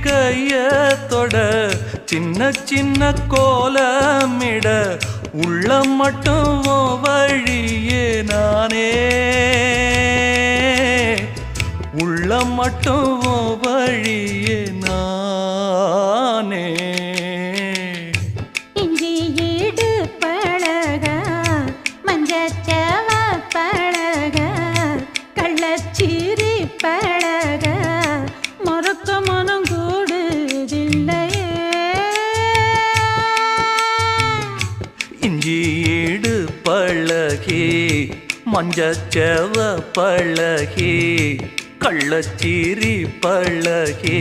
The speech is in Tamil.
கைய தொட சின்ன சின்ன கோலமிட உள்ளம் மட்டும் வழியே நானே உள்ளம் மட்டும் வழியே நானே இஞ்சி ஈடு பழக மஞ்சச்சவ பழக கள்ளச்சீரி பழக மொறுக்க மனம் கூடுதில்லையே இஞ்சி ஈடு பழகி மஞ்சச்சவ பழகி கள்ளச்சீரி பழகி